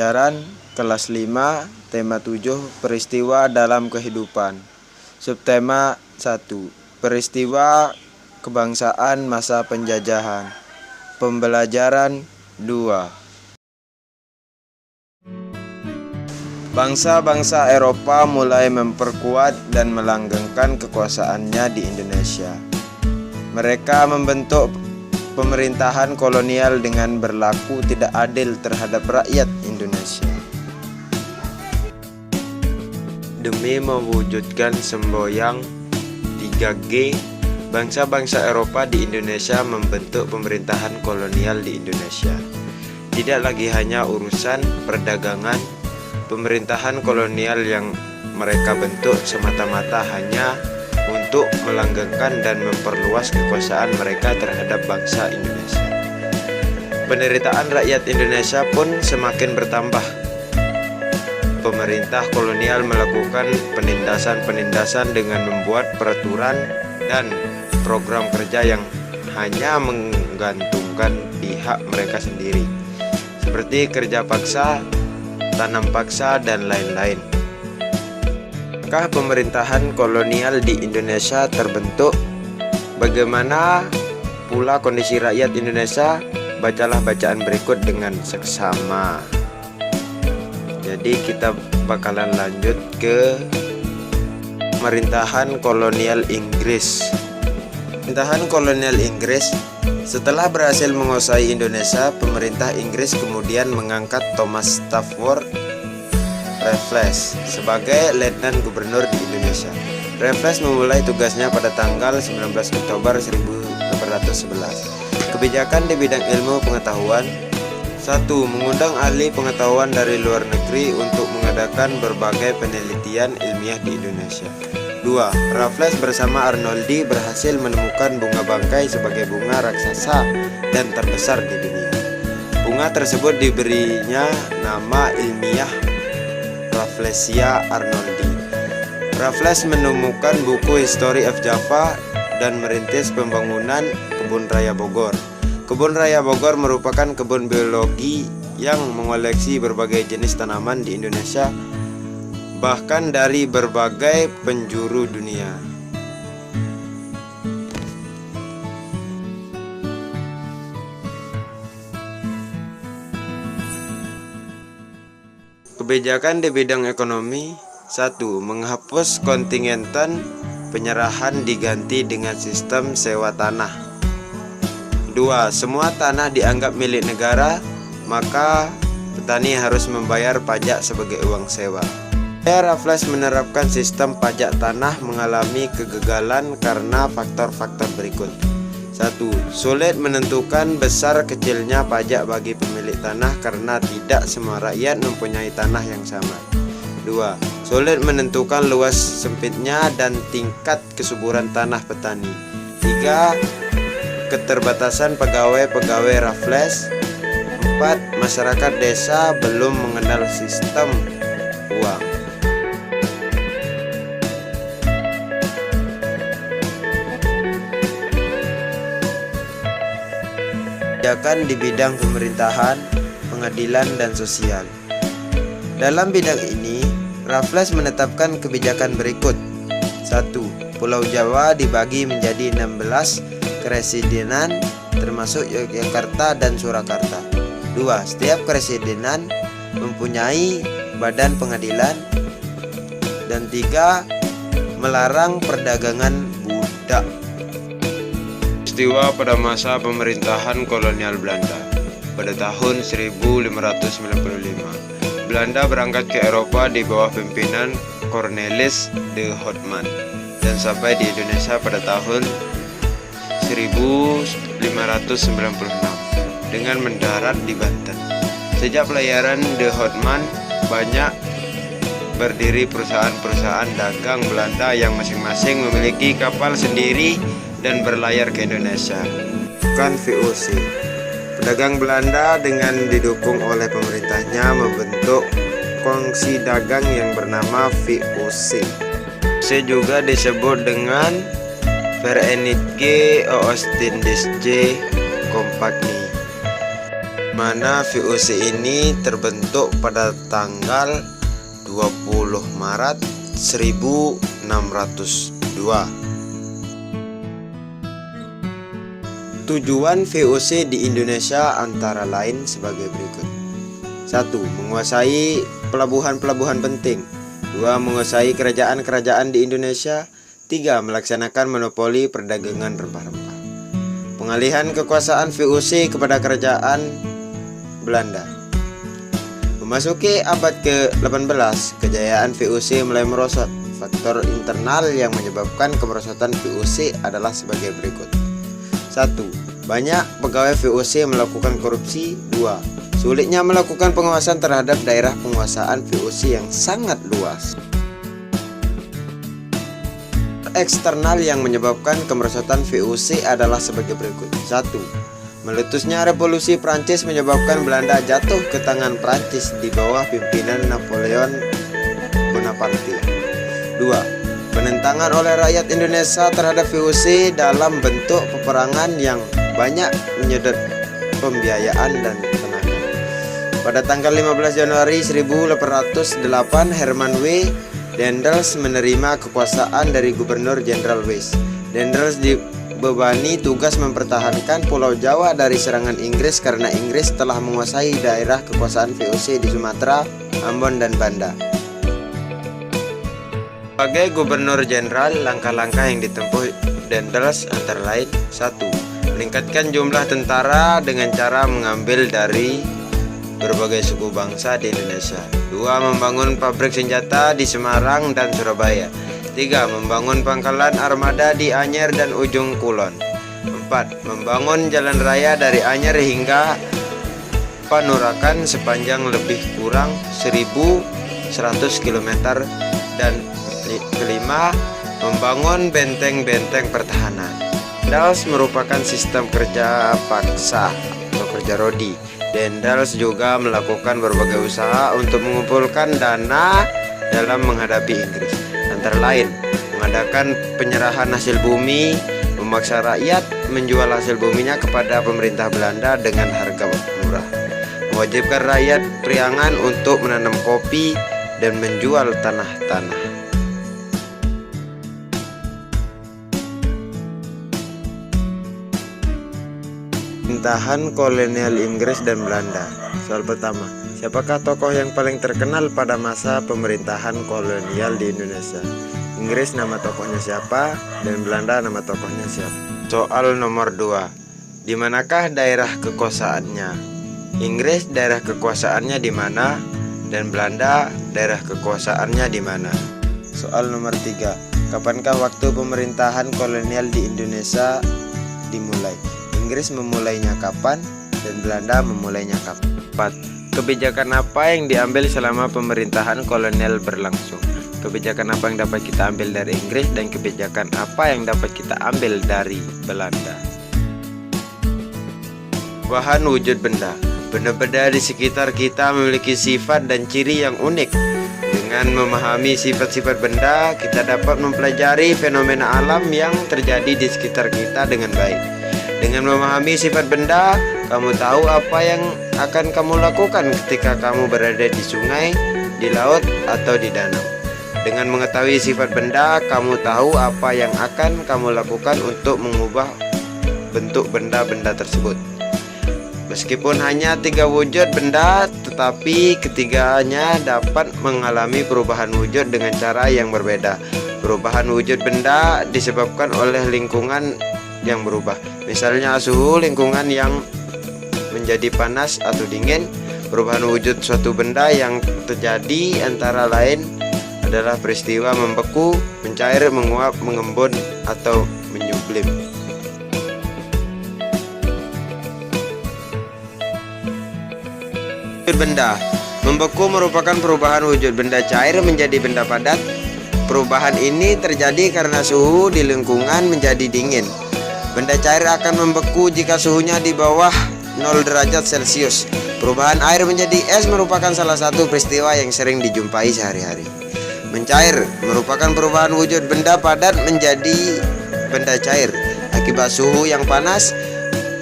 pembelajaran kelas 5, tema 7, peristiwa dalam kehidupan. Subtema 1, peristiwa kebangsaan masa penjajahan. Pembelajaran 2. Bangsa-bangsa Eropa mulai memperkuat dan melanggengkan kekuasaannya di Indonesia. Mereka membentuk pemerintahan kolonial dengan berlaku tidak adil terhadap rakyat Indonesia. Demi mewujudkan semboyan 3G, bangsa-bangsa Eropa di Indonesia membentuk pemerintahan kolonial di Indonesia. Tidak lagi hanya urusan perdagangan, pemerintahan kolonial yang mereka bentuk semata-mata hanya untuk melanggengkan dan memperluas kekuasaan mereka terhadap bangsa Indonesia. Penderitaan rakyat Indonesia pun semakin bertambah. Pemerintah kolonial melakukan penindasan-penindasan dengan membuat peraturan dan program kerja yang hanya menggantungkan pihak mereka sendiri, seperti kerja paksa, tanam paksa, dan lain-lain. Apakah pemerintahan kolonial di Indonesia terbentuk? Bagaimana pula kondisi rakyat Indonesia? Bacalah bacaan berikut dengan seksama. Jadi kita bakalan lanjut ke pemerintahan kolonial Inggris. Pemerintahan kolonial Inggris setelah berhasil menguasai Indonesia, pemerintah Inggris kemudian mengangkat Thomas Stafford Raffles sebagai Letnan Gubernur di Indonesia. Raffles memulai tugasnya pada tanggal 19 Oktober 1811. Kebijakan di bidang ilmu pengetahuan: 1. Mengundang ahli pengetahuan dari luar negeri untuk mengadakan berbagai penelitian ilmiah di Indonesia. 2. Raffles bersama Arnoldi berhasil menemukan bunga bangkai sebagai bunga raksasa dan terbesar di dunia. Bunga tersebut diberinya nama ilmiah Rafflesia arnoldi. Raffles menemukan buku History of Java dan merintis pembangunan Kebun Raya Bogor. Kebun Raya Bogor merupakan kebun biologi yang mengoleksi berbagai jenis tanaman di Indonesia, bahkan dari berbagai penjuru dunia. Kebijakan di bidang ekonomi: 1. Menghapus kontingenten penyerahan diganti dengan sistem sewa tanah. 2. Semua tanah dianggap milik negara, maka petani harus membayar pajak sebagai uang sewa. Raffles menerapkan sistem pajak tanah mengalami kegagalan karena faktor-faktor berikut. 1. Sulit menentukan besar kecilnya pajak bagi pemilik tanah karena tidak semua rakyat mempunyai tanah yang sama. 2. Sulit menentukan luas sempitnya dan tingkat kesuburan tanah petani. 3. Keterbatasan pegawai-pegawai Raffles. 4. Masyarakat desa belum mengenal sistem uang. Kebijakan di bidang pemerintahan, pengadilan, dan sosial. Dalam bidang ini, Raffles menetapkan kebijakan berikut. 1. Pulau Jawa dibagi menjadi 16 keresidenan termasuk Yogyakarta dan Surakarta. 2. Setiap keresidenan mempunyai badan pengadilan. Dan 3. Melarang perdagangan budak. Peristiwa pada masa pemerintahan kolonial Belanda. Pada tahun 1595, Belanda berangkat ke Eropa di bawah pimpinan Cornelis de Houtman dan sampai di Indonesia pada tahun 1596 dengan mendarat di Banten. Sejak pelayaran de Houtman, banyak berdiri perusahaan-perusahaan dagang Belanda yang masing-masing memiliki kapal sendiri dan berlayar ke Indonesia. Bukan VOC. Pedagang Belanda dengan didukung oleh pemerintahnya membentuk kongsi dagang yang bernama VOC. VOC juga disebut dengan Verenigde Oostindische Compagnie. mana VOC ini terbentuk pada tanggal 20 Maret 1602. Tujuan VOC di Indonesia antara lain sebagai berikut. 1. Menguasai pelabuhan-pelabuhan penting. 2. Menguasai kerajaan-kerajaan di Indonesia. 3. Melaksanakan monopoli perdagangan rempah-rempah. Pengalihan kekuasaan VOC kepada kerajaan Belanda. Memasuki abad ke-18, kejayaan VOC mulai merosot. Faktor internal yang menyebabkan kemerosotan VOC adalah sebagai berikut. 1. Banyak pegawai VOC melakukan korupsi. 2. Sulitnya melakukan pengawasan terhadap daerah penguasaan VOC yang sangat luas. Eksternal yang menyebabkan kemerosotan VOC adalah sebagai berikut. 1. Meletusnya revolusi Prancis menyebabkan Belanda jatuh ke tangan Prancis di bawah pimpinan Napoleon Bonaparte. 2. Penentangan oleh rakyat Indonesia terhadap VOC dalam bentuk peperangan yang banyak menyedot pembiayaan dan tenaga. Pada tanggal 15 Januari 1808, Herman W. Daendels menerima kekuasaan dari Gubernur Jenderal West. Daendels dibebani tugas mempertahankan Pulau Jawa dari serangan Inggris karena Inggris telah menguasai daerah kekuasaan VOC di Sumatera, Ambon, dan Banda. Sebagai Gubernur Jenderal, langkah-langkah yang ditempuh Daendels antara lain: 1. Meningkatkan jumlah tentara dengan cara mengambil dari berbagai suku bangsa di Indonesia. 2. Membangun pabrik senjata di Semarang dan Surabaya. 3. Membangun pangkalan armada di Anyer dan Ujung Kulon. 4. Membangun jalan raya dari Anyer hingga Panurakan sepanjang lebih kurang 1.100 km. Dan kelima, membangun benteng-benteng pertahanan. Daendels merupakan sistem kerja paksa atau kerja rodi. Daendels juga melakukan berbagai usaha untuk mengumpulkan dana dalam menghadapi Inggris. Antara lain, mengadakan penyerahan hasil bumi, memaksa rakyat menjual hasil buminya kepada pemerintah Belanda dengan harga murah, mewajibkan rakyat Priangan untuk menanam kopi dan menjual tanah-tanah. Pemerintahan kolonial Inggris dan Belanda. Soal pertama, siapakah tokoh yang paling terkenal pada masa pemerintahan kolonial di Indonesia? Inggris nama tokohnya siapa dan Belanda nama tokohnya siapa? Soal nomor 2, di manakah daerah kekuasaannya? Inggris daerah kekuasaannya di mana dan Belanda daerah kekuasaannya di mana? Soal nomor 3, kapankah waktu pemerintahan kolonial di Indonesia dimulai? Inggris memulainya kapan dan Belanda memulainya kapan? 4. Kebijakan apa yang diambil selama pemerintahan kolonial berlangsung? Kebijakan apa yang dapat kita ambil dari Inggris dan kebijakan apa yang dapat kita ambil dari Belanda? Bahan wujud benda. Benda-benda di sekitar kita memiliki sifat dan ciri yang unik. Dengan memahami sifat-sifat benda, kita dapat mempelajari fenomena alam yang terjadi di sekitar kita dengan baik. Dengan memahami sifat benda, kamu tahu apa yang akan kamu lakukan ketika kamu berada di sungai, di laut, atau di danau. Dengan mengetahui sifat benda, kamu tahu apa yang akan kamu lakukan untuk mengubah bentuk benda-benda tersebut. Meskipun hanya 3 wujud benda, tetapi ketiganya dapat mengalami perubahan wujud dengan cara yang berbeda. Perubahan wujud benda disebabkan oleh lingkungan yang berubah. Misalnya suhu lingkungan yang menjadi panas atau dingin. Perubahan wujud suatu benda yang terjadi antara lain adalah peristiwa membeku, mencair, menguap, mengembun, atau menyublim. Wujud benda. Membeku merupakan perubahan wujud benda cair menjadi benda padat. Perubahan ini terjadi karena suhu di lingkungan menjadi dingin. Benda cair akan membeku jika suhunya di bawah 0 derajat Celcius. Perubahan air menjadi es merupakan salah satu peristiwa yang sering dijumpai sehari-hari. Mencair merupakan perubahan wujud benda padat menjadi benda cair akibat suhu yang panas.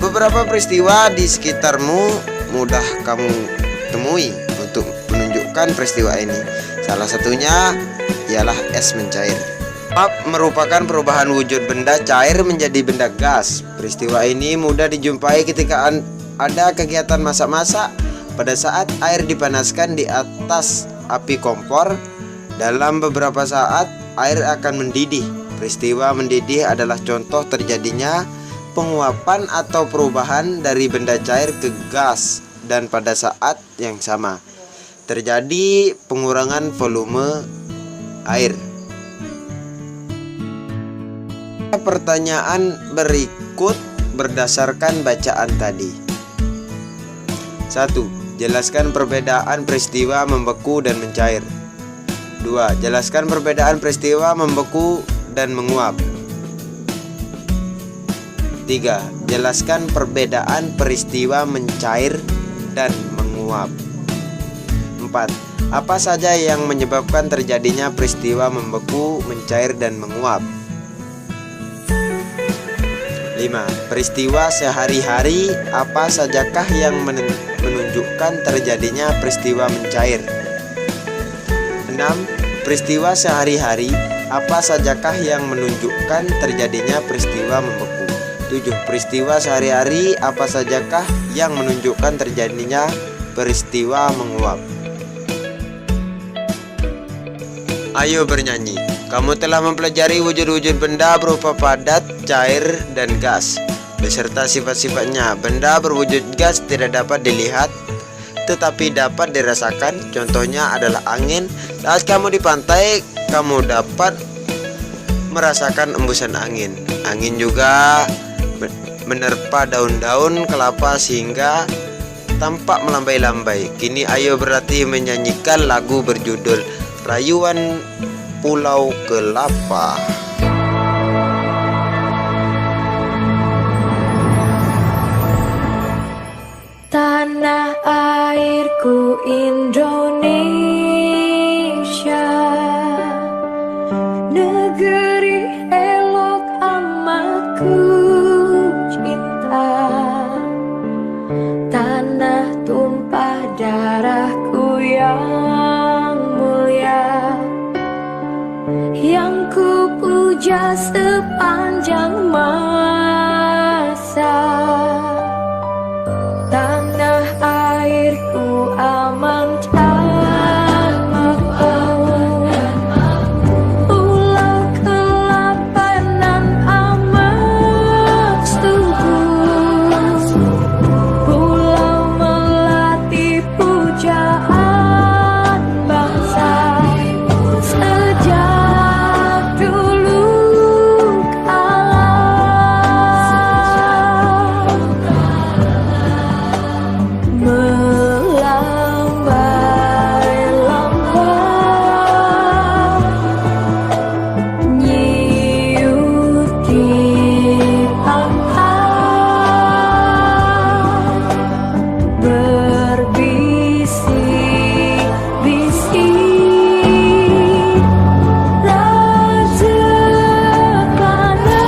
Beberapa peristiwa di sekitarmu mudah kamu temui untuk menunjukkan peristiwa ini. Salah satunya ialah es mencair. Uap merupakan perubahan wujud benda cair menjadi benda gas. Peristiwa ini mudah dijumpai ketika ada kegiatan masak-masak. Pada saat air dipanaskan di atas api kompor, dalam beberapa saat air akan mendidih. Peristiwa mendidih adalah contoh terjadinya penguapan atau perubahan dari benda cair ke gas, dan pada saat yang sama terjadi pengurangan volume air. Pertanyaan berikut berdasarkan bacaan tadi. 1. Jelaskan perbedaan peristiwa membeku dan mencair. 2. Jelaskan perbedaan peristiwa membeku dan menguap. 3. Jelaskan perbedaan peristiwa mencair dan menguap. 4. Apa saja yang menyebabkan terjadinya peristiwa membeku, mencair, dan menguap? 5. Peristiwa sehari-hari apa sajakah yang menunjukkan terjadinya peristiwa mencair? 6. Peristiwa sehari-hari apa sajakah yang menunjukkan terjadinya peristiwa membeku? 7. Peristiwa sehari-hari apa sajakah yang menunjukkan terjadinya peristiwa menguap? Ayo bernyanyi. Kamu telah mempelajari wujud-wujud benda berupa padat, cair, dan gas, beserta sifat-sifatnya. Benda berwujud gas tidak dapat dilihat, tetapi dapat dirasakan. Contohnya adalah angin. Saat kamu di pantai, kamu dapat merasakan embusan angin. Angin juga menerpa daun-daun kelapa sehingga tampak melambai-lambai. Kini ayo berlatih menyanyikan lagu berjudul Rayuan Pulau Kelapa. Tanah airku Indonesia, negeri elok amat ku cinta. Tanah tumpah darahku yang mulia, yang ku puja sepanjang masa. Tanah airku aman dan makmur, pulau kelapa nan amat subur, pulau melati pujaan bangsa sejak dulu kala. Melambai-lambai nyiut di pantai, berbisik-bisik rajekana.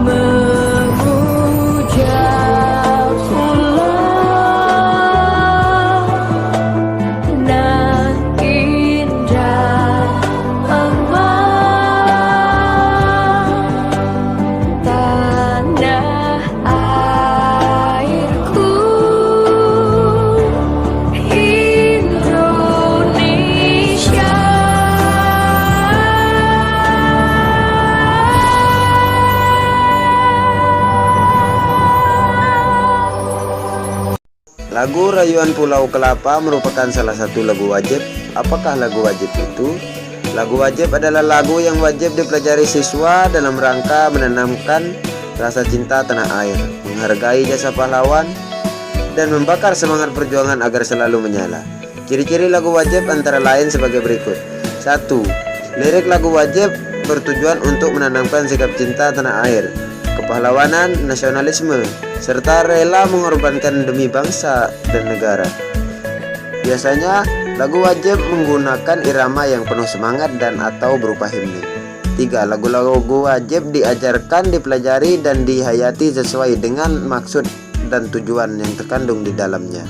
Memuja pulau nan indah emas, tanah airku Indonesia. Lagu Rayuan Pulau Kelapa merupakan salah satu lagu wajib. Apakah lagu wajib itu? Lagu wajib adalah lagu yang wajib dipelajari siswa dalam rangka menanamkan rasa cinta tanah air, menghargai jasa pahlawan, dan membakar semangat perjuangan agar selalu menyala. Ciri-ciri lagu wajib antara lain sebagai berikut. 1. Lirik lagu wajib bertujuan untuk menanamkan sikap cinta tanah air, kepahlawanan, nasionalisme, serta rela mengorbankan demi bangsa dan negara. Biasanya lagu wajib menggunakan irama yang penuh semangat dan atau berupa himne. 3. Lagu-lagu wajib diajarkan, dipelajari, dan dihayati sesuai dengan maksud dan tujuan yang terkandung di dalamnya.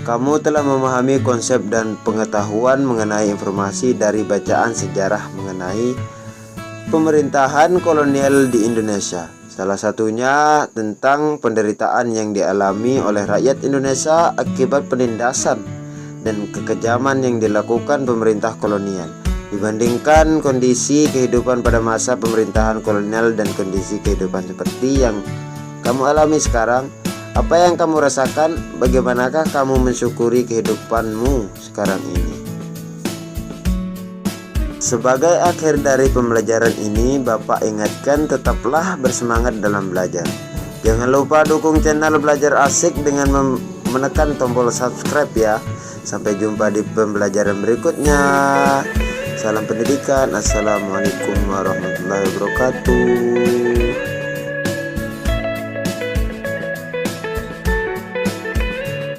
Kamu telah memahami konsep dan pengetahuan mengenai informasi dari bacaan sejarah mengenai pemerintahan kolonial di Indonesia. Salah satunya tentang penderitaan yang dialami oleh rakyat Indonesia akibat penindasan dan kekejaman yang dilakukan pemerintah kolonial dibandingkan kondisi kehidupan pada masa pemerintahan kolonial dan kondisi kehidupan seperti yang kamu alami sekarang. Apa yang kamu rasakan? Bagaimanakah kamu mensyukuri kehidupanmu sekarang ini? Sebagai akhir dari pembelajaran ini, Bapak ingatkan tetaplah bersemangat dalam belajar. Jangan lupa dukung channel Belajar Asik dengan menekan tombol subscribe ya. Sampai jumpa di pembelajaran berikutnya. Salam pendidikan. Assalamualaikum warahmatullahi wabarakatuh.